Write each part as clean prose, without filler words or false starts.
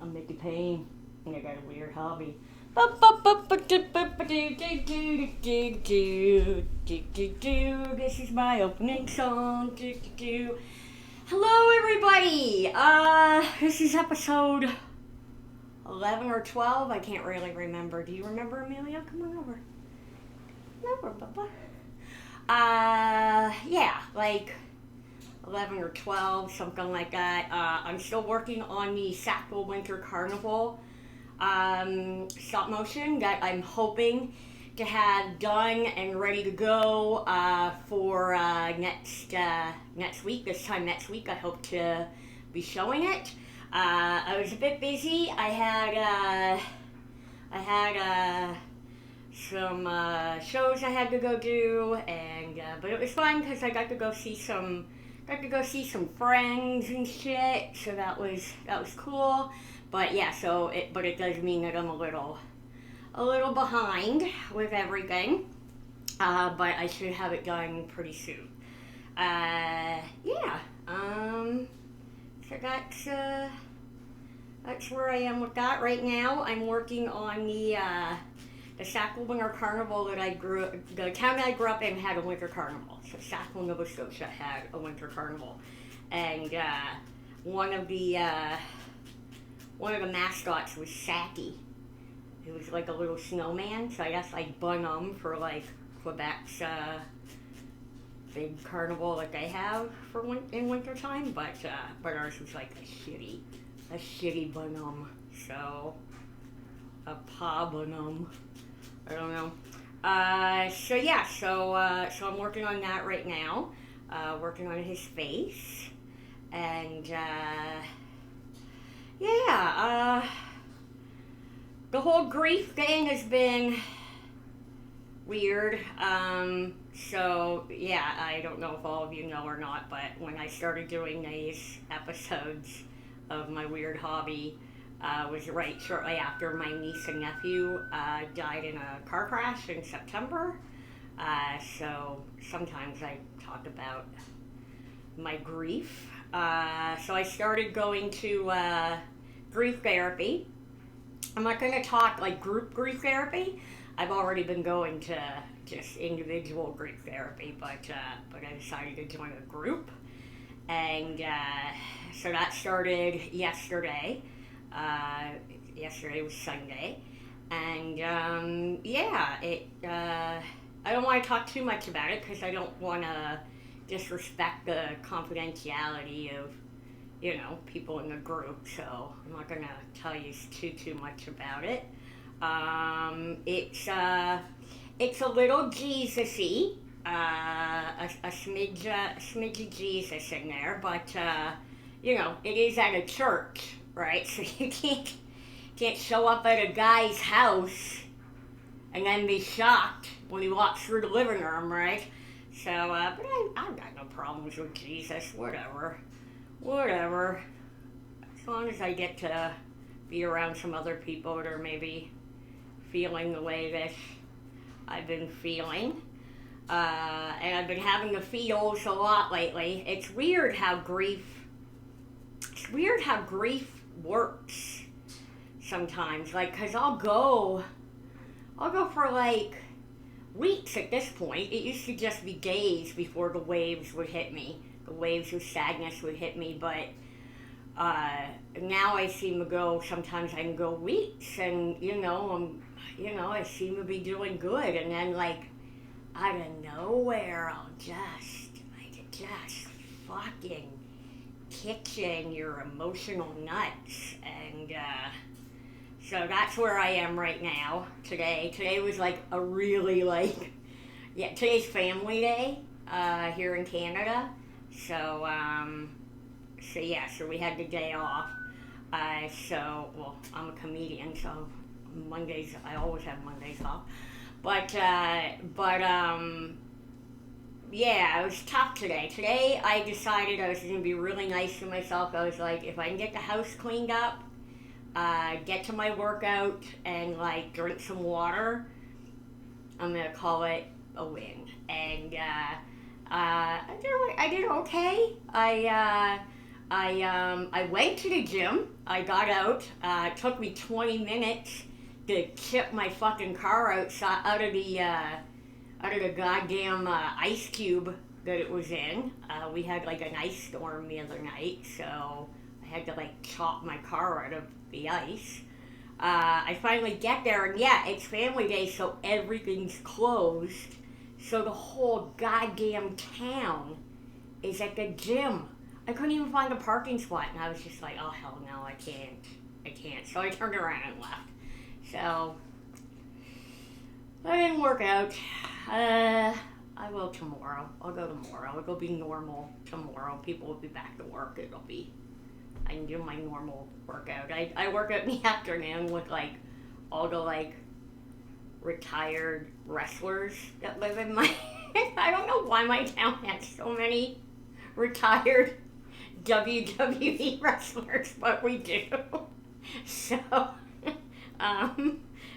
I'm Mickey Payne, and I got a weird hobby. This is my opening song. Hello, everybody. This is episode 11 or 12. I can't really remember. Do you remember, Amelia? Come on over. Over, Bubba. Yeah, like 11 or 12, something like that. I'm still working on the Sackville Winter Carnival stop motion that I'm hoping to have done and ready to go for next week. This time next week, I hope to be showing it. I was a bit busy. I had some shows I had to go do, and but it was fun because I got to go see some friends and shit. So that was cool. But yeah, but it does mean that I'm a little behind with everything. But I should have it done pretty soon. Yeah. So that's where I am with that right now. I'm working on the Sackville Winter Carnival the town that I grew up in had a winter carnival. So Sackville, Nova Scotia had a winter carnival. And one of the mascots was Sacky. He was like a little snowman, so I guess like Bonhomme for like Quebec's big carnival that they have in wintertime, but ours was like a shitty Bonhomme. So a pa Bonhomme. I don't know. So I'm working on that right now. Working on his face. And, the whole grief thing has been weird. I don't know if all of you know or not, but when I started doing these episodes of my weird hobby, was right shortly after my niece and nephew died in a car crash in September. So sometimes I talk about my grief. So I started going to grief therapy. I'm not going to talk like group grief therapy. I've already been going to just individual grief therapy, but I decided to join a group. And so that started yesterday. Yesterday was Sunday, and I don't want to talk too much about it because I don't want to disrespect the confidentiality of people in the group. So I'm not gonna tell you too much about it. It's a little Jesus-y, a smidge of Jesus in there, but it is at a church. Right, so you can't show up at a guy's house and then be shocked when he walks through the living room, right? So, but I've got no problems with Jesus. Whatever. As long as I get to be around some other people that are maybe feeling the way that I've been feeling. And I've been having the feels a lot lately. It's weird how grief works sometimes, like, because I'll go for like weeks at this point. It used to just be days before the waves would hit me. The waves of sadness would hit me, but now I seem to go, sometimes I can go weeks, and I seem to be doing good, and then like out of nowhere I'll just fucking kicks you in your emotional nuts, and so that's where I am right now. Today was like a really today's family day here in Canada, so we had the day off. I'm a comedian, so Mondays, I always have Mondays off, but it was tough today. Today, I decided I was going to be really nice to myself. I was like, if I can get the house cleaned up, get to my workout, and like drink some water, I'm going to call it a win. And I did okay. I went to the gym. I got out. It took me 20 minutes to tip my fucking car out of the goddamn ice cube that it was in. We had like an ice storm the other night, so I had to like chop my car out of the ice. I finally get there, and yeah, it's family day, so everything's closed. So the whole goddamn town is at the gym. I couldn't even find a parking spot, and I was just like, oh hell no, I can't. So I turned around and left. So I didn't work out. I will tomorrow. I'll go tomorrow. It'll be normal tomorrow. People will be back to work. I can do my normal workout. I work out in the afternoon with like all the like retired wrestlers that live in my I don't know why my town has so many retired WWE wrestlers, but we do. So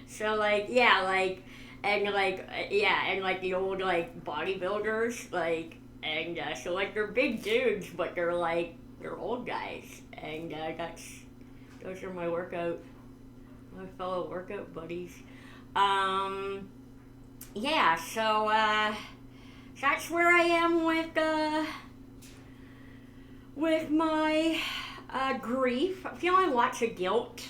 so like yeah, like and like yeah, and like the old like bodybuilders, like and so like they're big dudes, but they're old guys, and those are my fellow workout buddies. Yeah, so that's where I am with my grief. I'm feeling lots of guilt,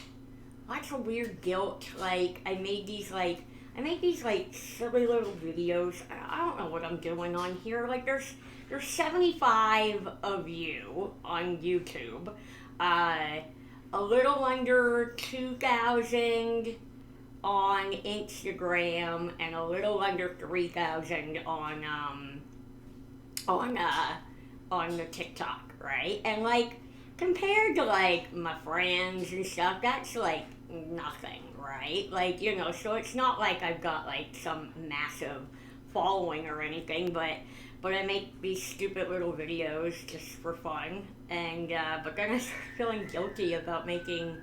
lots of weird guilt. Like I made these silly little videos. I don't know what I'm doing on here. Like there's 75 of you on YouTube, a little under 2,000 on Instagram, and a little under 3,000 on the TikTok, right? And like compared to like my friends and stuff, that's like nothing, right? Like, you know, so it's not like I've got like some massive following or anything, but I make these stupid little videos just for fun, and but then I start feeling guilty about making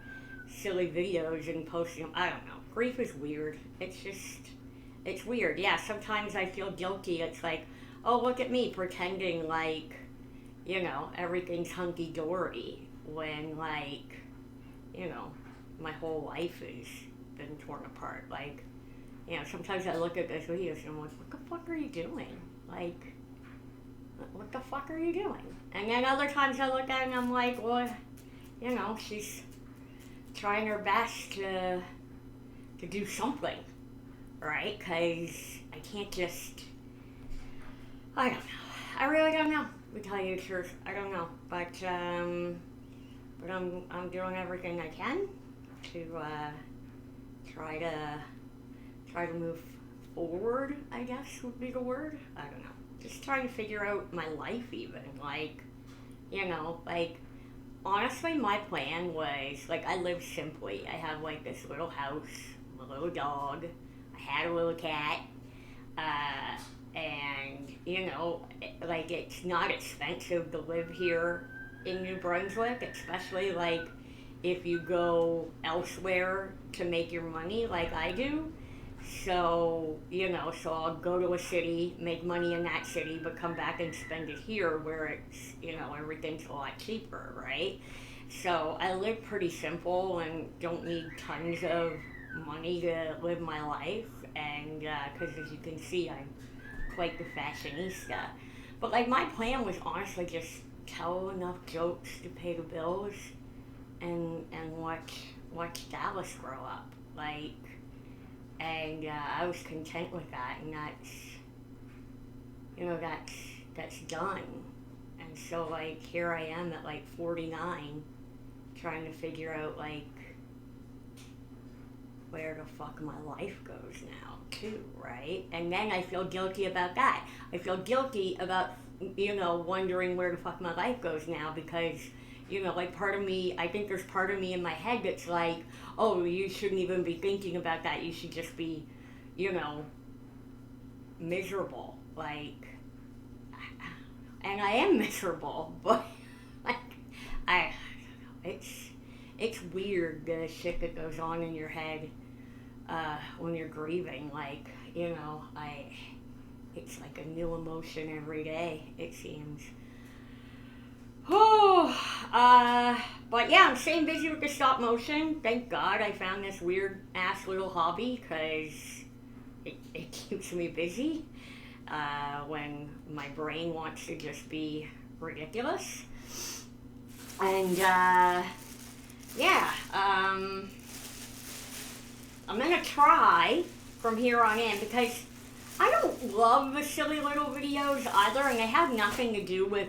silly videos and posting them. I don't know. Grief is weird. It's weird. Yeah, sometimes I feel guilty. It's like, oh, look at me pretending like, you know, everything's hunky-dory when, like, you know, my whole life has been torn apart. Like, you know, sometimes I look at those videos and I'm like, what the fuck are you doing? Like, what the fuck are you doing? And then other times I look at it and I'm like, well, you know, she's trying her best to do something, right? Because I can't just, I don't know. I really don't know, to tell you the truth. I don't know. But I'm doing everything I can to try to move forward, I guess would be the word. I don't know. Just trying to figure out my life even. Like, you know, like, honestly, my plan was, like, I live simply. I have, like, this little house, a little dog, I had a little cat, and, you know, like, it's not expensive to live here in New Brunswick, especially, like, if you go elsewhere to make your money like I do. So, you know, so I'll go to a city, make money in that city, but come back and spend it here where it's, you know, everything's a lot cheaper, right? So I live pretty simple and don't need tons of money to live my life. And, because as you can see, I'm quite the fashionista. But, like, my plan was honestly just tell enough jokes to pay the bills and watch Dallas grow up. Like, and I was content with that, and that's, you know, that's done. And so, like, here I am at, like, 49, trying to figure out, like, where the fuck my life goes now, too, right? And then I feel guilty about that. I feel guilty about, you know, wondering where the fuck my life goes now, because, you know, like, part of me, I think there's part of me in my head that's like, oh, you shouldn't even be thinking about that. You should just be, you know, miserable. Like, and I am miserable, but, like, it's weird, the shit that goes on in your head when you're grieving. Like, you know, it's like a new emotion every day, it seems. Oh, But yeah, I'm staying busy with the stop motion. Thank God I found this weird ass little hobby because it keeps me busy when my brain wants to just be ridiculous. And yeah, I'm gonna try from here on in because I don't love the silly little videos either, and they have nothing to do with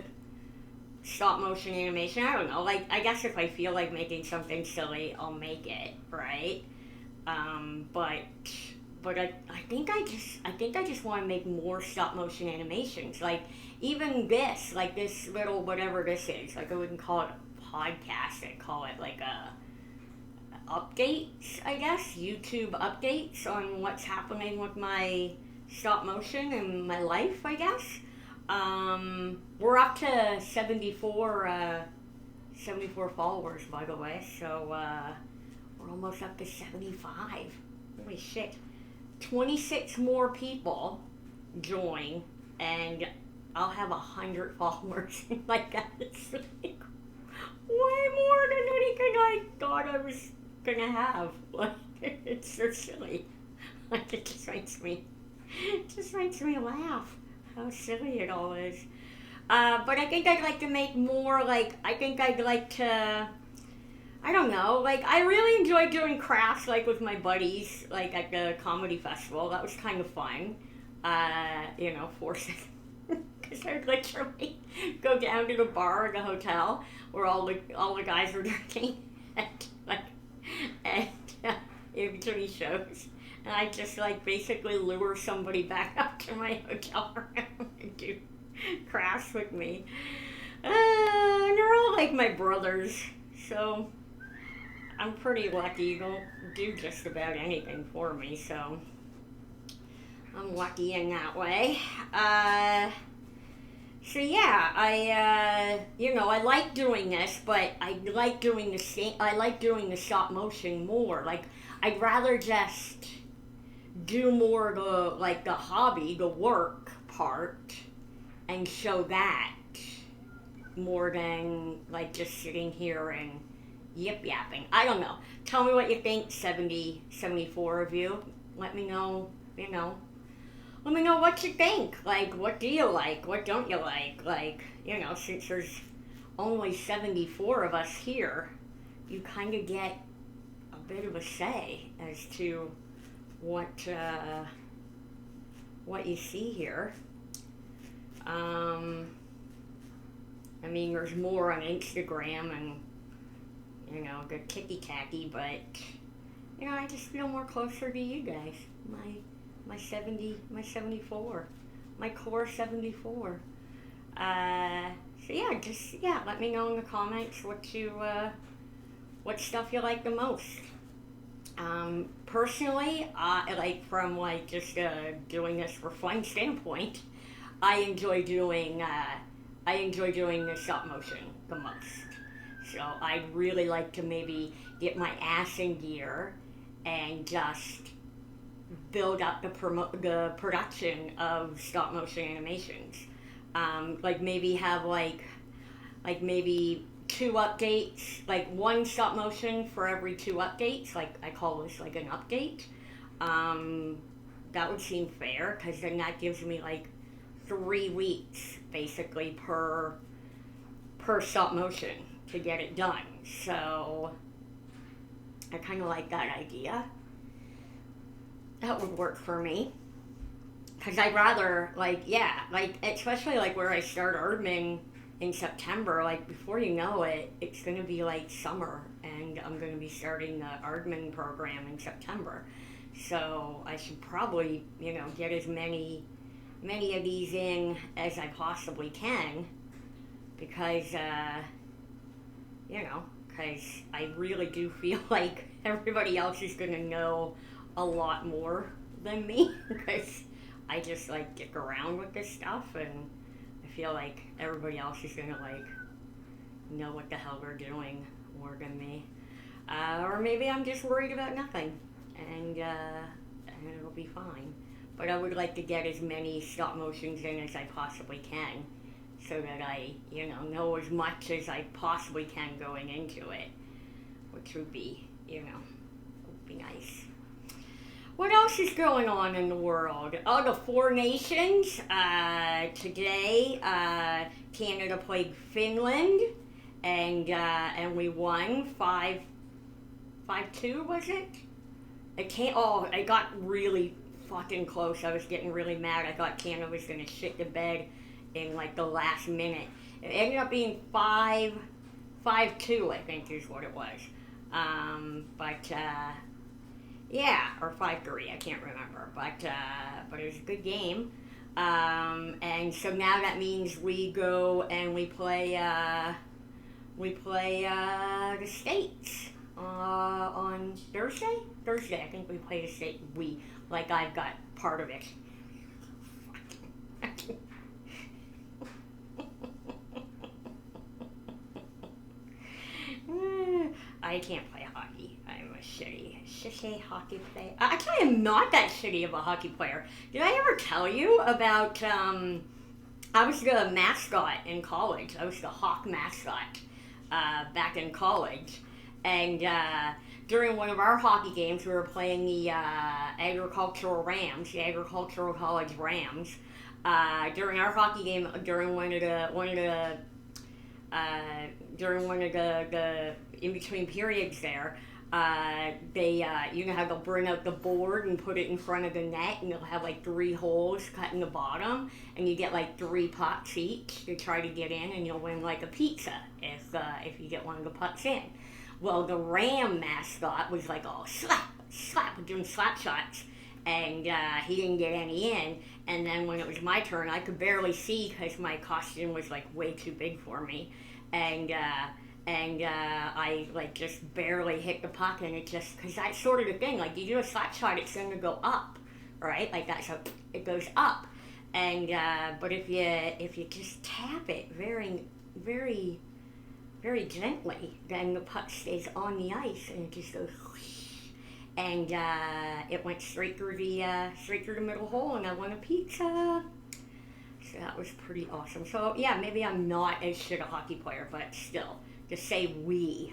stop motion animation. I don't know. Like, I guess if I feel like making something silly, I'll make it, right? But I think I just want to make more stop motion animations. Like even this, like this little whatever this is. Like I wouldn't call it a podcast. I'd call it like a updates, I guess, YouTube updates on what's happening with my stop motion in my life, I guess. We're up to 74 followers, by the way, so we're almost up to 75. Holy shit. 26 more people join, and I'll have 100 followers. Like, that's like way more than anything I thought I was gonna have. Like, it's so silly. Like, it just makes me laugh how silly it all is. But I think I'd like to make more, like, I think I'd like to, I don't know, like, I really enjoyed doing crafts, like, with my buddies, like, at the comedy festival. That was kind of fun. Forcing, because I would literally go down to the bar at the hotel where all the guys were drinking, and in between shows. And I just, like, basically lure somebody back up to my hotel room and do crafts with me. And they're all, like, my brothers. So, I'm pretty lucky. They'll do just about anything for me, so I'm lucky in that way. So yeah, I like doing this, but I like doing the stop motion more. Like, I'd rather just do more the hobby, the work part, and show that more than like just sitting here and yip yapping. I don't know. Tell me what you think, 74 of you. Let me know, let me know what you think. Like, what do you like? What don't you like? Like, since there's only 74 of us here, you kind of get a bit of a say as to what you see here. I mean, there's more on Instagram and, the ticky-tacky, but, I just feel more closer to you guys. My 74. My core 74. Let me know in the comments what stuff you like the most. Personally, from doing this for fun standpoint, I enjoy doing the stop motion the most. So I'd really like to maybe get my ass in gear and just build up the production of stop motion animations. Maybe have maybe 2 updates, like 1 stop motion for every 2 updates. Like, I call this like an update. That would seem fair, because then that gives me like 3 weeks basically per stop motion to get it done. So I kind of like that idea. That would work for me. Because I'd rather, especially like where I start Erdman in September, like before you know it, it's going to be like summer, and I'm going to be starting the Erdman program in September. So I should probably, get as many of these in as I possibly can, because, because I really do feel like everybody else is going to know a lot more than me, because I just like dick around with this stuff, and I feel like everybody else is gonna like know what the hell they're doing more than me, or maybe I'm just worried about nothing, and it'll be fine. But I would like to get as many stop motions in as I possibly can, so that I, know as much as I possibly can going into it, which would be, would be nice. What else is going on in the world? Oh, the Four Nations. Today, Canada played Finland, and we won 5-2, was it? I got really fucking close. I was getting really mad. I thought Canada was gonna shit the bed in like the last minute. It ended up being 5-2, I think is what it was. Yeah, or 5-3, I can't remember. But it was a good game. And so now that means we go and we play the States on Thursday. I think we play the States. I've got part of it. I can't play hockey. I'm a shitty hockey player. Actually, I'm not that shitty of a hockey player. Did I ever tell you about, I was the mascot in college. I was the Hawk mascot back in college. And during one of our hockey games, we were playing the Agricultural College Rams. During our hockey game, during one of the in between periods there, they how they'll bring out the board and put it in front of the net, and they'll have like 3 holes cut in the bottom, and you get like 3 pucks each to try to get in, and you'll win like a pizza if you get one of the pucks in. Well, the Ram mascot was like, oh, slap, doing slap shots, and he didn't get any in. And then when it was my turn, I could barely see because my costume was like way too big for me, and I like just barely hit the puck, and it just, because that's sort of the thing, like you do a slap shot, it's going to go up, right? Like that's how it goes up, and but if you just tap it very, very, very gently, then the puck stays on the ice, and it just goes whoosh, and it went straight through the middle hole, and I won a pizza. So that was pretty awesome. So yeah, maybe I'm not as shit a hockey player, but still, to say we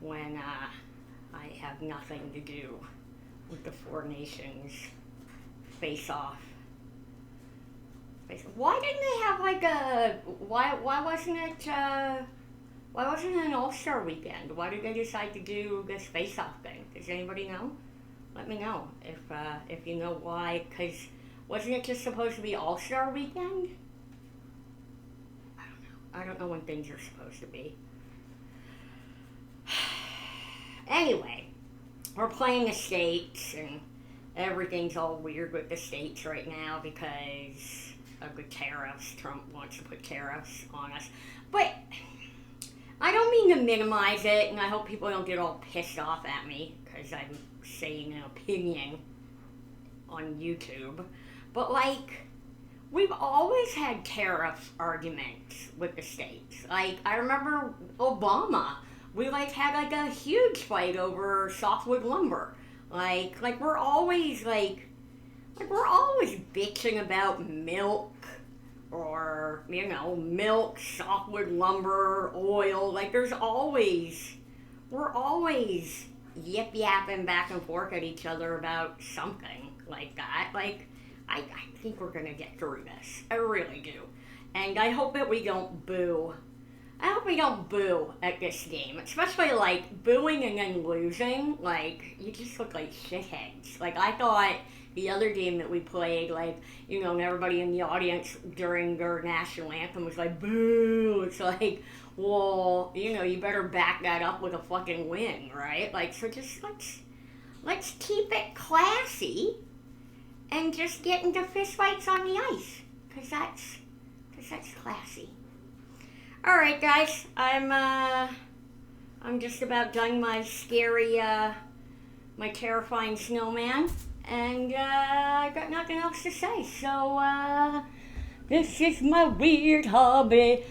when I have nothing to do with the Four Nations face-off. Why didn't they have like a why wasn't it an All-Star weekend? Why did they decide to do this face-off thing? Does anybody know? Let me know if you know why. Because wasn't it just supposed to be All-Star weekend? I don't know when things are supposed to be. Anyway, we're playing the States, and everything's all weird with the States right now because of the tariffs. Trump wants to put tariffs on us. But I don't mean to minimize it, and I hope people don't get all pissed off at me because I'm saying an opinion on YouTube. But like, we've always had tariff arguments with the States. Like, I remember Obama. We like had like a huge fight over softwood lumber. Like we're always bitching about milk, or milk, softwood lumber, oil. Like we're always yip yapping back and forth at each other about something like that. Like I think we're gonna get through this. I really do, and I hope that we don't boo. I hope we don't boo at this game, especially like booing and then losing. Like you just look like shitheads. Like I thought the other game that we played, like and everybody in the audience during their national anthem was like boo. It's like, well, you better back that up with a fucking win, right? Like so, just let's keep it classy and just get into fistfights on the ice, cause that's classy. All right, guys, I'm just about done my scary, my terrifying snowman, and I got nothing else to say. So this is my weird hobby.